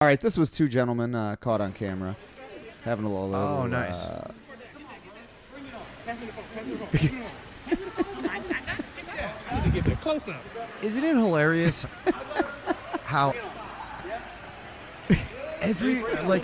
All right, this was two gentlemen caught on camera having a little. Oh, nice. Isn't it hilarious how every like?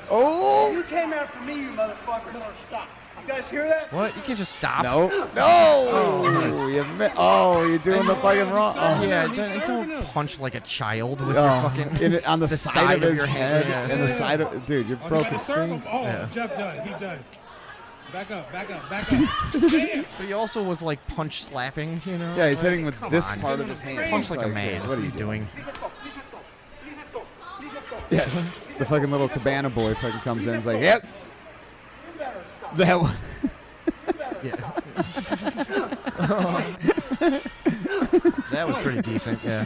Oh! You came after me, you motherfucker. No, stop. You guys hear that? What? You can't just stop. No! No! Oh, nice. You're doing the fucking wrong. Oh. Yeah, don't punch like a child with your fucking on the side of your head. Yeah. And the side of dude, you're broken. Oh, Yeah. Jeff done. He's done. Back up. Damn. But he also was like punch slapping, you know? Yeah, he's hitting with come this on. part of his hand. Punch like a It's man. What are you doing? Yeah, the fucking little cabana boy fucking comes in and is like, yep. That one. Yeah. That was pretty decent, yeah.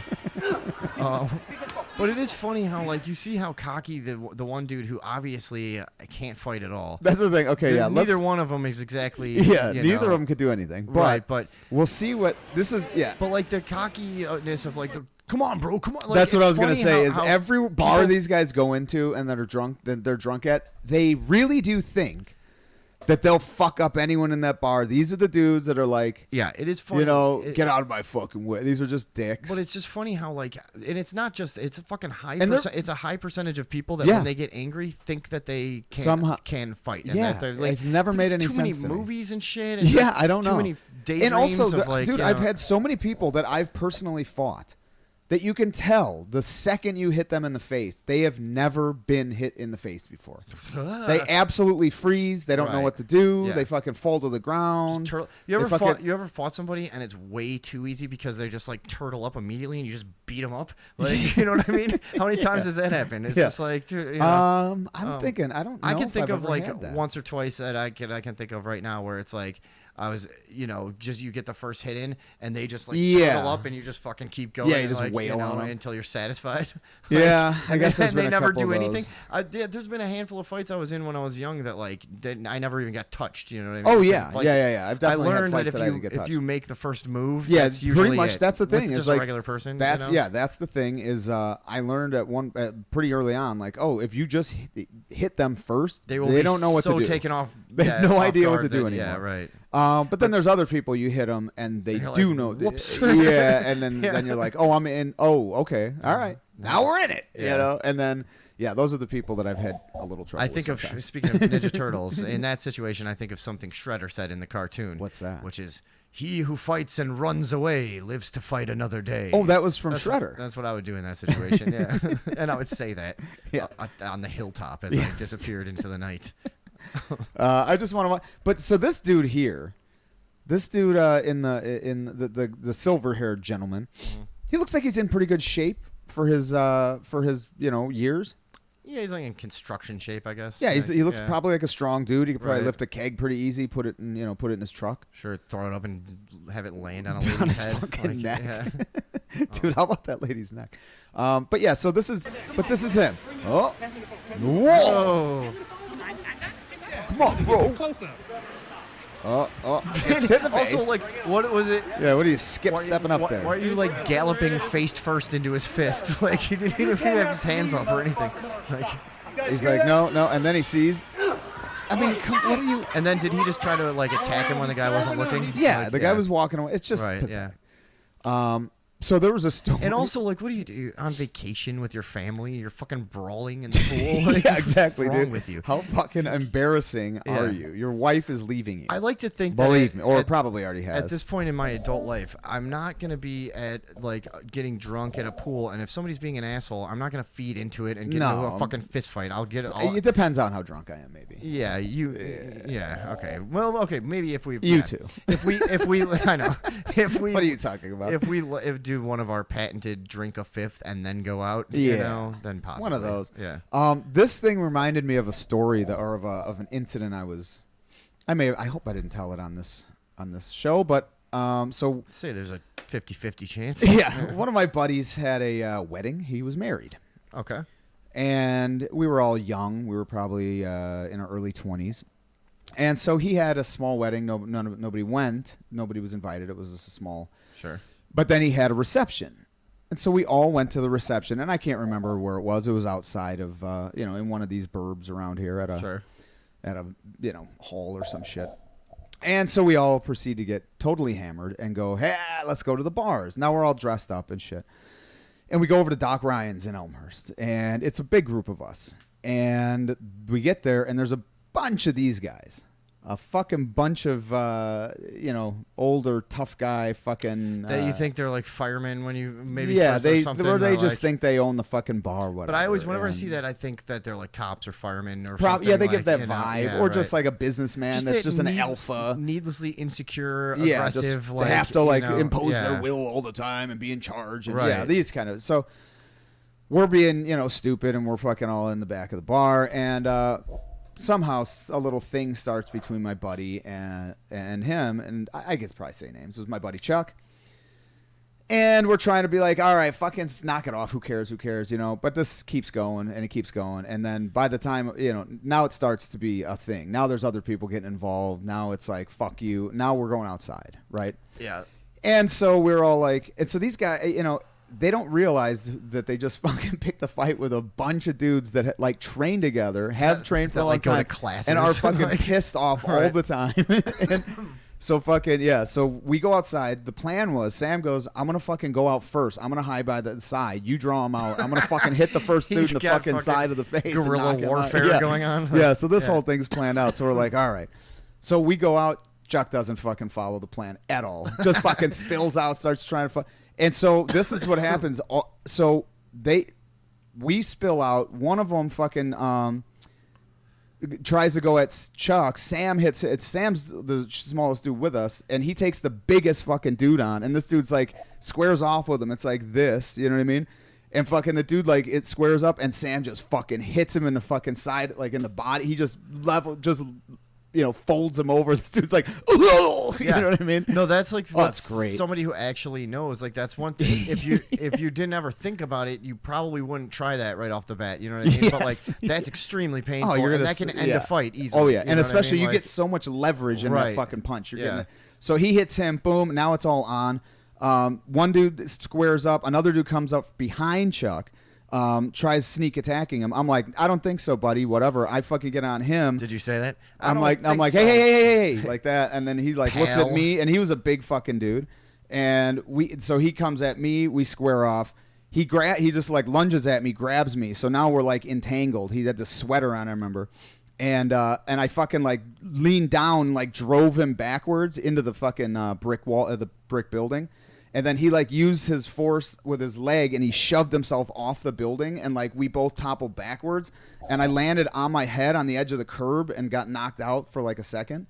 But it is funny how, like, you see how cocky the one dude who obviously can't fight at all. That's the thing. Okay, yeah. Neither one of them is exactly. Yeah, you neither know, of them could do anything. But right, but we'll see what this is. Yeah. But like the cockiness of like, come on, bro, come on. Like, That's what I was gonna funny say. how Is every bar people- these guys go into and that are drunk, that they're drunk at, they really do think that they'll fuck up anyone in that bar. These are the dudes that are like, Yeah, it is funny. you know, get out of my fucking way. These are just dicks. But it's just funny how like, and it's not just, it's a fucking high. And they're- It's a high percentage of people that Yeah. when they get angry think that they can Somehow- can fight. And Yeah, that they're, like, it's never made there's any too sense to many me. movies and shit. And Yeah, like, I don't know. Too many daydreams and also, of like, dude, you I've know- had so many people that I've personally fought that you can tell the second you hit them in the face, they have never been hit in the face before. They absolutely freeze. They don't know Right. what to do. Yeah. They fucking fall to the ground. You ever They fucking- you ever fought somebody and it's way too easy because they just like turtle up immediately and you just beat them up? Like, you know what I mean? How many times does that happen? It's Yeah. just like, dude, you know, I'm thinking. I don't know. I can if think I've of ever like had that. once or twice that I can think of right now where it's like I was, you know, just you get the first hit in and they just like Yeah. turtle up and you just fucking keep going. Yeah, you and, just like, wail on 'em. until you're satisfied. Yeah, I and guess then, there's been they a never couple do of anything. those. There's been a handful of fights I was in when I was young that like I never even got touched. You know what I mean? Oh Because, yeah, like, yeah. I've definitely I learned had that fights if I didn't get if touched. you make the first move, Yeah, that's usually pretty much. it. That's the thing. With Is just like a regular person. That's you know? yeah. That's the thing. Is I learned pretty early on. Like, oh, if you just hit them first, They will they be don't know what so to do. taken off. They have yeah, no off idea what guard to do that- anymore. Yeah, right. But then there's other people you hit them and they you're do like, know. whoops. Yeah, and then Yeah. then you're like, oh, I'm in. Oh, okay, all right. Now we're in it. You Yeah. know, and then yeah, those are the people that I've had a little trouble. I think with of sometimes. speaking of Ninja Turtles in that situation. I think of something Shredder said in the cartoon. What's that? Which is, "He who fights and runs away lives to fight another day." Oh, that was from that's Shredder. That's what I would do in that situation. Yeah, and I would say that Yeah. on the hilltop as I disappeared into the night. I just want to. But so this dude here, this dude in the silver haired gentleman, he looks like he's in pretty good shape for his years. Yeah, he's like in construction shape, I guess. Yeah, Right? he looks Yeah. probably like a strong dude. He could probably Right. lift a keg pretty easy, put it in his truck. Sure, throw it up and have it land on a On lady's his head. fucking neck. Yeah. Dude, how about that lady's neck? But yeah, so this is him. Oh, whoa! Oh, Come on, bro. Close up. It's hit in the face. also, like, what was it? Yeah, what are you stepping up there? Why are you like galloping face first into his fist? Like he didn't even have his hands up or anything. Like, He's like, no, and then he sees. I mean, what are you? and then did he just try to like attack him when the guy wasn't looking? Yeah, Like, the guy was walking away. It's just right. pathetic. Yeah. So there was a story. And also, like, what do you do on vacation with your family? You're fucking brawling in the pool. Like, yeah, exactly, what's wrong dude. with you? How fucking embarrassing Yeah. are you? Your wife is leaving you. I like to think Believe that me, or at, probably already has. at this point in my adult life, I'm not gonna be at like getting drunk at a pool, and if somebody's being an asshole, I'm not gonna feed into it and get into No. a fucking fist fight. I'll get it. It depends on how drunk I am, maybe. Yeah, yeah, okay. Well, okay, maybe if we You too. If we I know. If we What are you talking about? If we do one of our patented drink a fifth and then go out, Yeah. you know, then possibly. One of those. Yeah. This thing reminded me of a story of an incident I hope I didn't tell it on this show, but so Say there's a 50-50 chance. yeah, one of my buddies had a wedding. He was married. Okay. And we were all young. We were probably in our early 20s. And so he had a small wedding. Nobody went. Nobody was invited. It was just a small. Sure. But then he had a reception. And so we all went to the reception, and I can't remember where it was. It was outside of, in one of these burbs around here at a hall or some shit. And so we all proceed to get totally hammered and go, hey, let's go to the bars. Now we're all dressed up and shit. And we go over to Doc Ryan's in Elmhurst, and it's a big group of us. And we get there, and there's a bunch of these guys. A fucking bunch of, older, tough guy fucking... that you think they're like firemen when you maybe yeah, or something? Or they or just like, think they own the fucking bar or whatever. But I always, whenever I see that, I think that they're like cops or firemen or something. something. Yeah, they like, give that vibe. Or just like a businessman that's just an alpha. Needlessly insecure, aggressive. They have to impose their will all the time and be in charge. And, yeah, these kind of... So we're being, stupid, and we're fucking all in the back of the bar. And... somehow a little thing starts between my buddy and him, and I guess probably say names. It was my buddy Chuck, and we're trying to be like, all right, fucking knock it off. Who cares? But this keeps going, and it keeps going, and then by the time now it starts to be a thing. Now there's other people getting involved. Now it's like, fuck you. Now we're going outside, right? Yeah. And so we're all like, and so these guys, they don't realize that they just fucking picked a fight with a bunch of dudes that trained together, have trained for a long time, and are fucking pissed off all the time. And so so we go outside. The plan was, Sam goes, I'm gonna fucking go out first. I'm gonna hide by the side. You draw him out. I'm gonna fucking hit the first dude in the fucking side of the face. Guerrilla warfare going on. Yeah. So this whole thing's planned out. So we're like, all right. So we go out. Chuck doesn't fucking follow the plan at all. Just fucking spills out, starts trying to And so this is what happens. So we spill out. One of them fucking tries to go at Chuck. Sam hits it. Sam's the smallest dude with us, and he takes the biggest fucking dude on. And this dude's like squares off with him. It's like this, you know what I mean? And fucking the dude it squares up, and Sam just fucking hits him in the fucking side, in the body. He just folds him over. This dude's like, you know what I mean? No, that's like that's great. Somebody who actually knows, that's one thing. If you didn't ever think about it, you probably wouldn't try that right off the bat. You know what I mean? Yes. But that's extremely painful, and that can end a fight easily. Oh yeah, and especially you get so much leverage in that fucking punch. You're getting it. So he hits him, boom. Now it's all on. One dude squares up. Another dude comes up behind Chuck. Tries sneak attacking him. I'm like, I don't think so, buddy. Whatever. I fucking get on him. Did you say that? I'm like, hey, like that. And then he looks at me, and he was a big fucking dude. And so he comes at me. We square off. He just lunges at me, grabs me. So now we're entangled. He had the sweater on, I remember. And I fucking leaned down, drove him backwards into the fucking brick wall of the brick building. And then he used his force with his leg, and he shoved himself off the building, and we both toppled backwards, and I landed on my head on the edge of the curb and got knocked out for a second.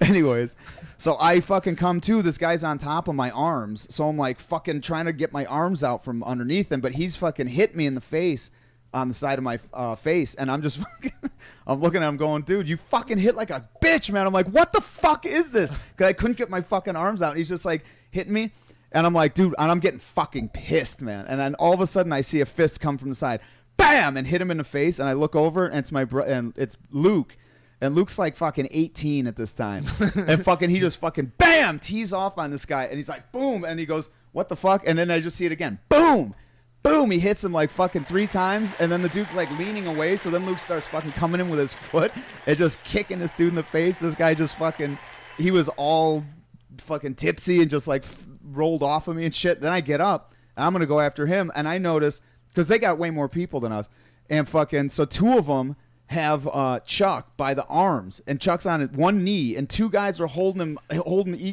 Anyways, so I fucking come to, this guy's on top of my arms, so I'm fucking trying to get my arms out from underneath him, but he's fucking hit me in the face. On the side of my face, and I'm just fucking, I'm looking at him going, dude, you fucking hit like a bitch, man. I'm like, what the fuck is this? Because I couldn't get my fucking arms out. And he's just hitting me, and I'm like, dude, and I'm getting fucking pissed, man. And then all of a sudden, I see a fist come from the side, bam, and hit him in the face. And I look over, and it's and it's Luke. And Luke's fucking 18 at this time. And fucking he just fucking bam tees off on this guy, and he's like, boom, and he goes, what the fuck? And then I just see it again, boom. Boom, he hits him fucking 3 times, and then the dude's leaning away, so then Luke starts fucking coming in with his foot and just kicking this dude in the face. This guy just fucking, he was all fucking tipsy and just rolled off of me and shit. Then I get up, and I'm going to go after him, and I notice, because they got way more people than us, and fucking, so 2 of them have Chuck by the arms, and Chuck's on one knee, and 2 guys are holding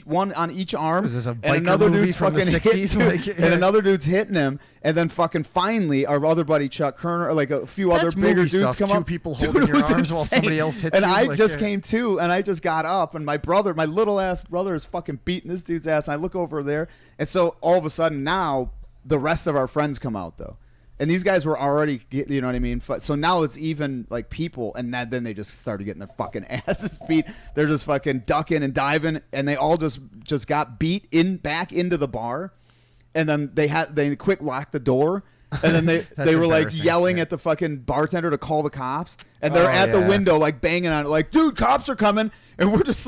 one on each arm. Is this a and biker another movie dude's from the fucking 60s? and another dude's hitting him, and then fucking finally our other buddy Chuck Kerner, a few That's other bigger movie dudes stuff. come 2 up. people holding your arms while somebody else hits and you. I just came to, and I just got up, and my little ass brother is fucking beating this dude's ass. And I look over there, and so all of a sudden now the rest of our friends come out though. And these guys were already, you know what I mean? So now it's even people, and then they just started getting their fucking asses beat. They're just fucking ducking and diving, and they all just got beat back into the bar, and then they quick locked the door, and then they were yelling at the fucking bartender to call the cops, and they're at the window banging on it, dude, cops are coming, and we're just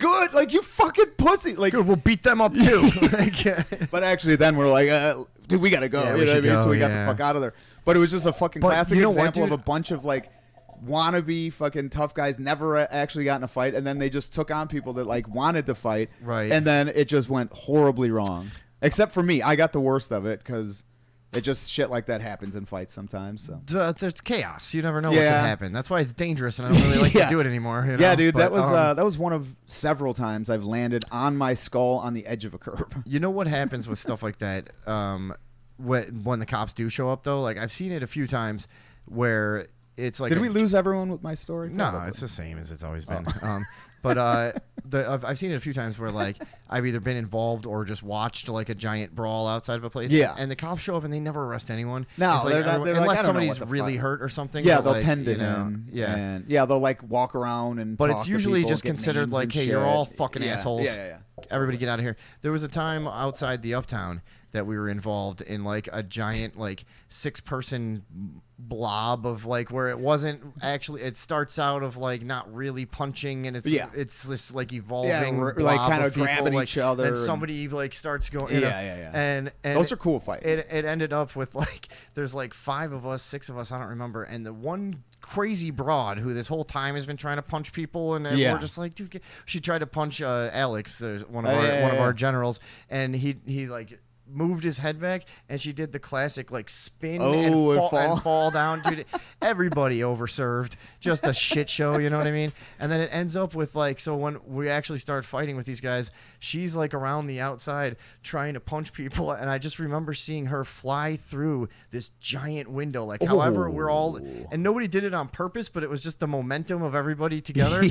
good. Like, you fucking pussy. Like, Good, we'll beat them up too. but actually, then we're like, dude, we gotta go. Yeah, you we know what I should mean? So go, we got the yeah. fuck out of there. But it was just a fucking But classic you know what, example of dude? a bunch of like wannabe fucking tough guys never actually got in a fight, and then they just took on people that like wanted to fight, Right. And then it just went horribly wrong. Except for me, I got the worst of it because it just shit like that happens in fights sometimes. So. There's chaos. You never know what Yeah. can happen. That's why it's dangerous, and I don't really like Yeah. to do it anymore. You know? Yeah, dude, But, that was one of several times I've landed on my skull on the edge of a curb. You know what happens with stuff like that? When the cops do show up, though, like I've seen it a few times where it's like. Did we lose everyone with my story? No, Probably. it's the same as it's always been. Oh. But I've seen it a few times where like I've either been involved or just watched like a giant brawl outside of a place. Yeah. And the cops show up and they never arrest anyone. No, It's like they're not- everyone- they're like, unless I don't know somebody's what the really fuck. hurt or something. Yeah, but, they'll like, tend to you know, him. Yeah. And yeah, they'll like walk around and. But talk it's to usually people, just get considered names like, and hey, you're shit. all fucking Yeah, assholes. Yeah. Everybody get out of here. There was a time outside the Uptown that we were involved in like a giant like 6-person blob of like where it wasn't actually. It starts out of like not really punching and it's this like evolving we're, blob like, kind of people, grabbing like, each other and and- somebody like starts going. Yeah. And Those are cool fights. It ended up with like there's like 5 of us, 6 of us, I don't remember, and the one crazy broad who this whole time has been trying to punch people, and Yeah. we're just like, dude, she tried to punch Alex, there's one of Yeah. our generals, and he like moved his head back, and she did the classic like spin and fall down, dude. Everybody overserved, just a shit show, you know what I mean? And then it ends up with like, so when we actually start fighting with these guys, she's like around the outside trying to punch people, and I just remember seeing her fly through this giant window, like however we're all, and nobody did it on purpose, but it was just the momentum of everybody together.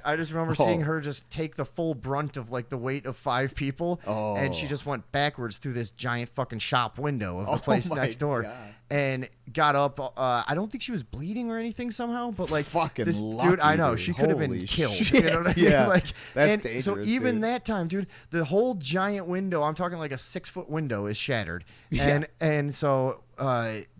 I just remember seeing her just take the full brunt of like the weight of 5 people, and she just went backwards through this giant fucking shop window of the place my next door. God. And got up. I don't think she was bleeding or anything somehow, but like Fucking this lucky, dude, I know dude. she could have been Holy killed. shit. You know what I Yeah. mean? Like, That's and so dangerous, even dude. that time, dude, the whole giant window, I'm talking like a 6-foot window, is shattered. And so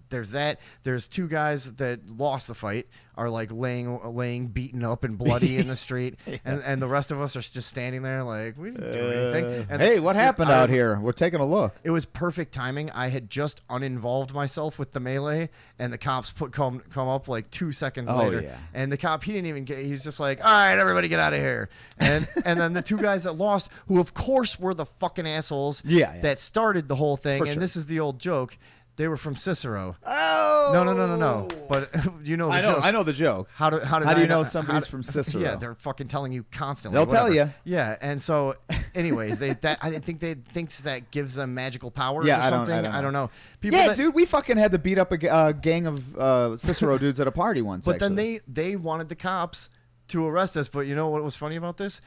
there's that. There's 2 guys that lost the fight, are like laying beaten up and bloody in the street, and the rest of us are just standing there like we didn't do anything. And Hey, what dude, happened out here? We're taking a look. It was perfect timing. I had just uninvolved myself with the melee, and the cops come up like 2 seconds later. Yeah. And the cop, he didn't even get. He's just like, "All right, everybody, get out of here." And then the 2 guys that lost, who of course were the fucking assholes, that started the whole thing. For and sure. this is the old joke. They were from Cicero. Oh No. But you know the joke. I know the joke. How do How do you know somebody's from Cicero? Yeah, they're fucking telling you constantly. They'll tell whatever. you. Yeah, and so, anyways, I didn't think they thinks that gives them magical powers Yeah, or I don't- something. I don't know. People Yeah, that, dude, we fucking had to beat up a gang of Cicero dudes at a party once. But actually. then they wanted the cops to arrest us. But you know what was funny about this?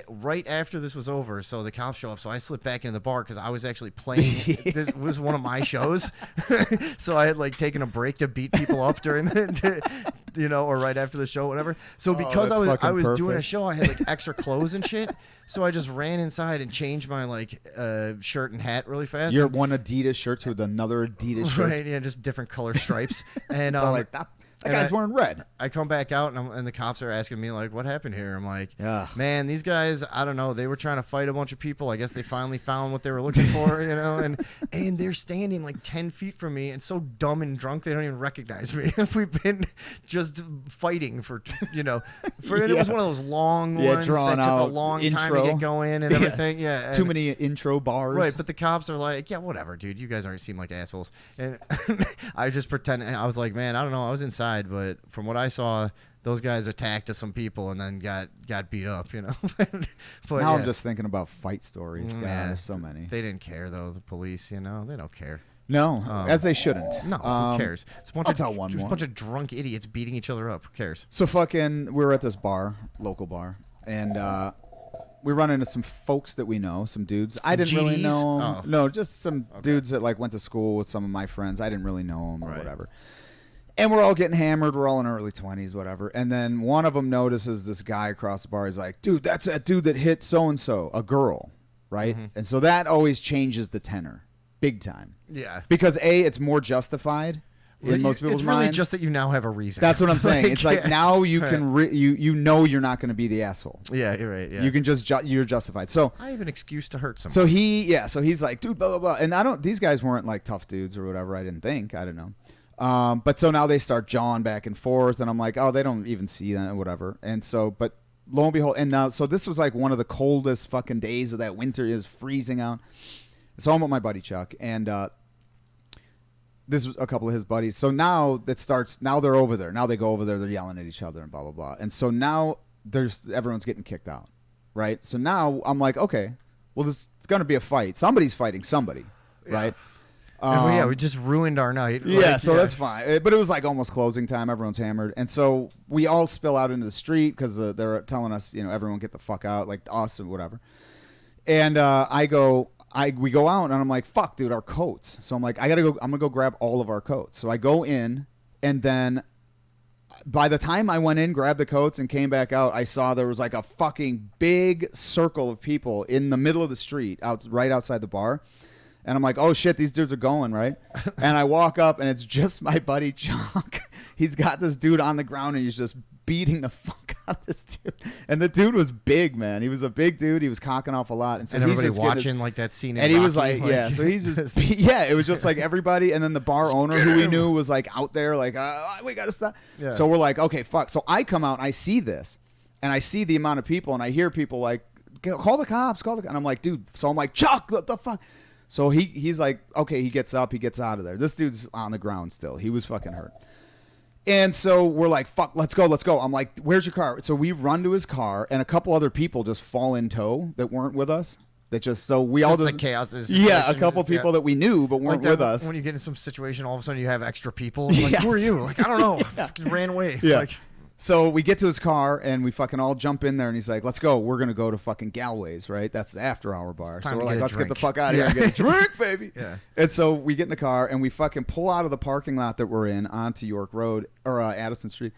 Right after this was over, so the cops show up. So I slipped back into the bar because I was actually playing. This was one of my shows, so I had like taken a break to beat people up during the, or right after the show, whatever. So because that's I fucking was doing a perfect. show, I had like extra clothes and shit. So I just ran inside and changed my like shirt and hat really fast. Your one Adidas shirt to another Adidas shirt. Right, yeah, just different color stripes. And They're like that and guy's wearing red. I come back out and the cops are asking me like, what happened here? I'm like, Yeah. man, these guys, I don't know. They were trying to fight a bunch of people. I guess they finally found what they were looking for, and they're standing like 10 feet from me and so dumb and drunk they don't even recognize me. We've been just fighting for, and it was one of those long ones that drawn took a out long time intro. to get going and everything. Yeah. Too and- many intro bars. Right, but the cops are like, yeah, whatever, dude. You guys aren't seem like assholes. And I just pretend. I was like, man, I don't know. I was inside, but from what I saw, those guys attacked some people and then got beat up. But now yeah, I'm just thinking about fight stories. God, Yeah. there's so many. They didn't care though. The police, they don't care. No, as they shouldn't. No, who cares? It's a bunch I'll of tell one more. bunch of drunk idiots beating each other up. Who cares? So fucking, we were at this bar, local bar, and we run into some folks that we know, some dudes. I didn't really GDs? know. Oh. No, just some dudes that like went to school with some of my friends. I didn't really know them or Right. whatever. And we're all getting hammered. We're all in our early 20s, whatever. And then one of them notices this guy across the bar. He's like, dude, that's that dude that hit so-and-so, a girl, right? And so that always changes the tenor, big time. Yeah. Because A, it's more justified. in most people's It's really minds. just that you now have a reason. That's what I'm saying. Like, It's like now you can you know you're not going to be the asshole. Yeah, you're right. Yeah. You can just you're justified. So I have an excuse to hurt someone. so he's like, dude, blah blah blah. And these guys weren't like tough dudes or whatever. I didn't think. I don't know. But so now they start jawing back and forth, and I'm like, oh, they don't even see that, whatever. And so, but lo and behold, and now, so this was like one of the coldest fucking days of that winter. It was freezing out. So I'm with my buddy Chuck, and this was a couple of his buddies. So now it starts. Now they're over there. Now they go over there. They're yelling at each other and blah blah blah. And so now everyone's getting kicked out, right? So now I'm like, okay, well, this is gonna be a fight. Somebody's fighting somebody, right? We just ruined our night. Yeah, so that's fine. But it was like almost closing time. Everyone's hammered, and so we all spill out into the street because they're telling us, everyone get the fuck out, like us and whatever. And we go out, and I'm like, fuck, dude, our coats. So I'm like, I'm gonna go grab all of our coats. So I go in, and then by the time I went in, grabbed the coats, and came back out, I saw there was like a fucking big circle of people in the middle of the street, right outside the bar. And I'm like, oh shit, these dudes are going, right? And I walk up, and it's just my buddy Chuck. He's got this dude on the ground, and he's just beating the fuck out of this dude. And the dude was big, man. He was a big dude. He was cocking off a lot. And so everybody watching like that scene. And he was like, yeah. So he's just, yeah. It was just like everybody, and then the bar owner who we knew was like out there, like, we gotta stop. Yeah. So we're like, okay, fuck. So I come out, and I see this, and I see the amount of people, and I hear people like, call the cops, and I'm like, dude. So I'm like, Chuck, what the fuck? So he's like, okay, he gets up, he gets out of there. This dude's on the ground still. He was fucking hurt. And so we're like, fuck, let's go. I'm like, where's your car? So we run to his car, and a couple other people just fall in tow that weren't with us. That we all just the chaos. Yeah, a couple people that we knew but weren't with us. When you get in some situation, all of a sudden you have extra people. Like, yes. Who are you? Like, I don't know. I fucking ran away. Yeah. Like, so we get to his car, and we fucking all jump in there, and he's like, let's go. We're going to go to fucking Galway's, right? That's the after-hour bar. So we're like, let's get the fuck out of here and get a drink, baby. Yeah. And so we get in the car, and we fucking pull out of the parking lot that we're in onto York Road, or Addison Street,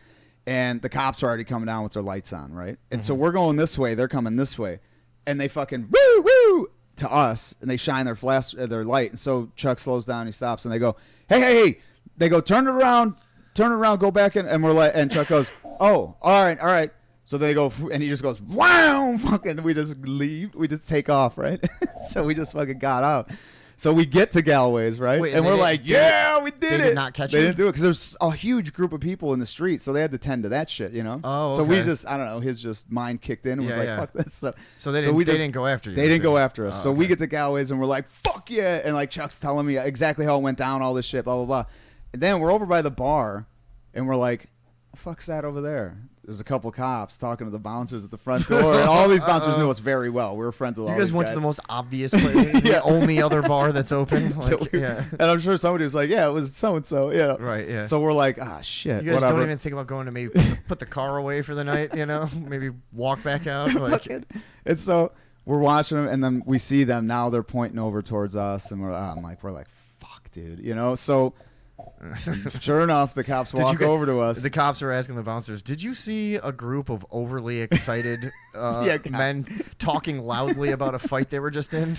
and the cops are already coming down with their lights on, right? And so we're going this way. They're coming this way. And they fucking, woo, woo, to us, and they shine their flash, their light. And so Chuck slows down, he stops, and they go, hey. They go, turn it around, go back in. And we're like, and Chuck goes, oh, all right. So they go, and he just goes, wow, fucking, we just leave. We just take off, right? So we just fucking got out. So we get to Galway's, right? Wait, and we're like, yeah, we did it. They did not catch They you? didn't do it because there's a huge group of people in the street, so they had to tend to that shit, Oh, So okay. we just, I don't know, his just mind kicked in and was like, fuck this. So they didn't go after you. They didn't go after us. Oh, so okay. we get to Galway's, and we're like, fuck yeah. And like Chuck's telling me exactly how it went down, all this shit, blah, blah, blah. And then we're over by the bar, and we're like, the fuck's that over there? There's a couple cops talking to the bouncers at the front door. And all these bouncers knew us very well. We were friends with all these guys. You guys went to the most obvious place, the only other bar that's open. Like, yeah. And I'm sure somebody was like, yeah, it was so-and-so. Yeah. Right, yeah. So we're like, shit, You guys whatever. don't even think about going to maybe put the car away for the night, Maybe walk back out. Like, and so we're watching them, and then we see them. Now they're pointing over towards us, and we're like, fuck, dude. So sure enough, the cops walk over to us. The cops are asking the bouncers, did you see a group of overly excited men talking loudly about a fight they were just in?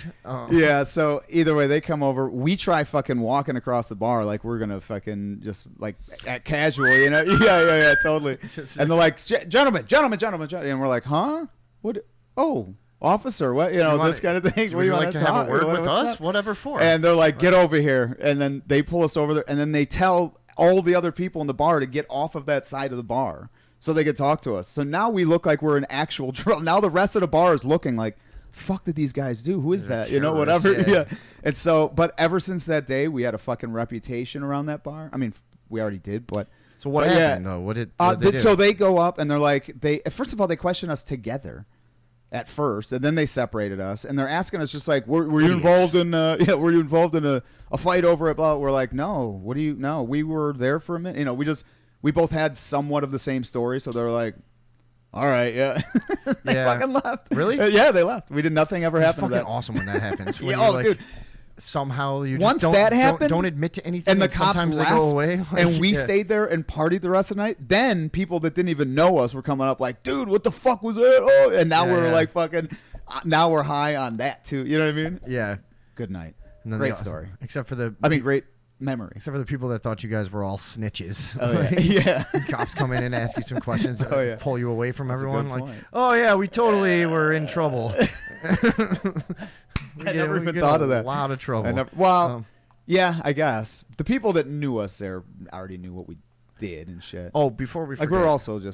Yeah, so either way, they come over. We try fucking walking across the bar like we're going to fucking just like act casual, Yeah, totally. And they're like, gentlemen. And we're like, huh? What? Oh. Officer, what? This kind of thing. Would you like to have a word with us? Whatever for. And they're like, get over here. And then they pull us over there. And then they tell all the other people in the bar to get off of that side of the bar so they could talk to us. So now we look like we're an actual drill. Now the rest of the bar is looking like, fuck did these guys do? Who is that? Whatever. Yeah. And so, but ever since that day, we had a fucking reputation around that bar. I mean, we already did, but. So what happened, though? What did they do? So they go up and they're like, first of all, they question us together. At first, and then they separated us, and they're asking us just like, "Were you involved in? Were you involved in a fight over it?" Blah. We're like, "No. What do you? No, we were there for a minute. We both had somewhat of the same story, so they're like, all right, yeah." They fucking left. Really? Yeah, they left. We did nothing ever happened. It's fucking to that. awesome when that happens. When Dude. Somehow you Once just that happened, don't admit to anything, and the cops sometimes left, they go away. And we stayed there and partied the rest of the night. Then people that didn't even know us were coming up like, "Dude, what the fuck was that?" Oh, and now we're like fucking. Now we're high on that too. You know what I mean? Yeah. Good night. Great story. Except for the. Great. memory. Except for the people that thought you guys were all snitches. Oh yeah. Cops come in and ask you some questions, Oh, yeah. pull you away from That's a everyone. good Like, point. oh yeah, we totally were in trouble. I never even thought of that. A lot of trouble. Well, yeah, I guess the people that knew us there already knew what we did and shit. Oh, before we forget, like we're also just